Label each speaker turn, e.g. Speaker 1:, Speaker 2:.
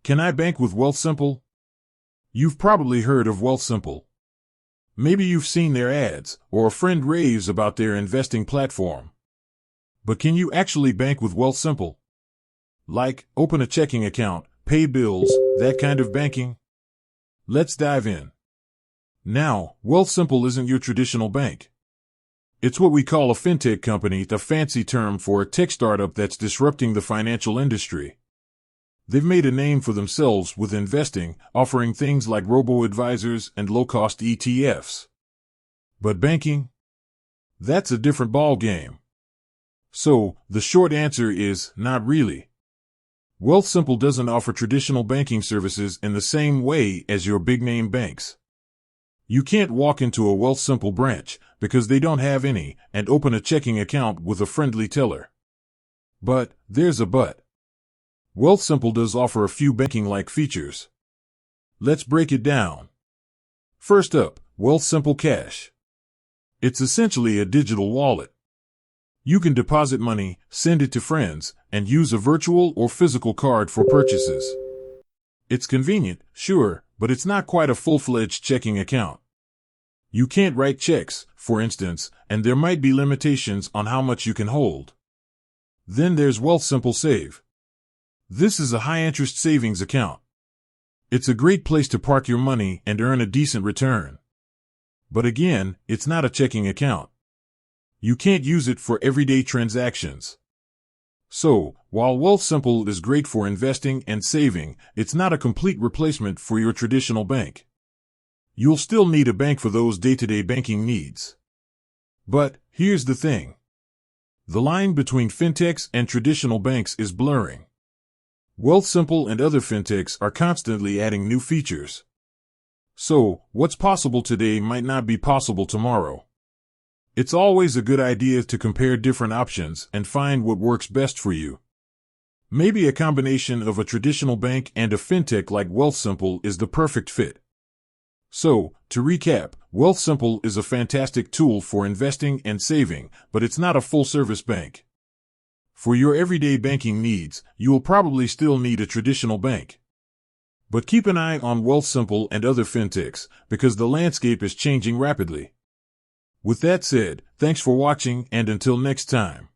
Speaker 1: Can I bank with Wealthsimple? You've probably heard of Wealthsimple. Maybe you've seen their ads, or a friend raves about their investing platform. But can you actually bank with Wealthsimple? Like, open a checking account, pay bills, that kind of banking? Let's dive in. Now, Wealthsimple isn't your traditional bank. It's what we call a fintech company, the fancy term for a tech startup that's disrupting the financial industry. They've made a name for themselves with investing, offering things like robo-advisors and low-cost ETFs. But banking? That's a different ballgame. So, the short answer is, not really. Wealthsimple doesn't offer traditional banking services in the same way as your big-name banks. You can't walk into a Wealthsimple branch, because they don't have any, and open a checking account with a friendly teller. But, there's a but. Wealthsimple does offer a few banking-like features. Let's break it down. First up, Wealthsimple Cash. It's essentially a digital wallet. You can deposit money, send it to friends, and use a virtual or physical card for purchases. It's convenient, sure, but it's not quite a full-fledged checking account. You can't write checks, for instance, and there might be limitations on how much you can hold. Then there's Wealthsimple Save. This is a high-interest savings account. It's a great place to park your money and earn a decent return. But again, it's not a checking account. You can't use it for everyday transactions. So, while Wealthsimple is great for investing and saving, it's not a complete replacement for your traditional bank. You'll still need a bank for those day-to-day banking needs. But, here's the thing. The line between fintechs and traditional banks is blurring. Wealthsimple and other fintechs are constantly adding new features. So, what's possible today might not be possible tomorrow. It's always a good idea to compare different options and find what works best for you. Maybe a combination of a traditional bank and a fintech like Wealthsimple is the perfect fit. So, to recap, Wealthsimple is a fantastic tool for investing and saving, but it's not a full-service bank. For your everyday banking needs, you will probably still need a traditional bank. But keep an eye on Wealthsimple and other fintechs, because the landscape is changing rapidly. With that said, thanks for watching, and until next time.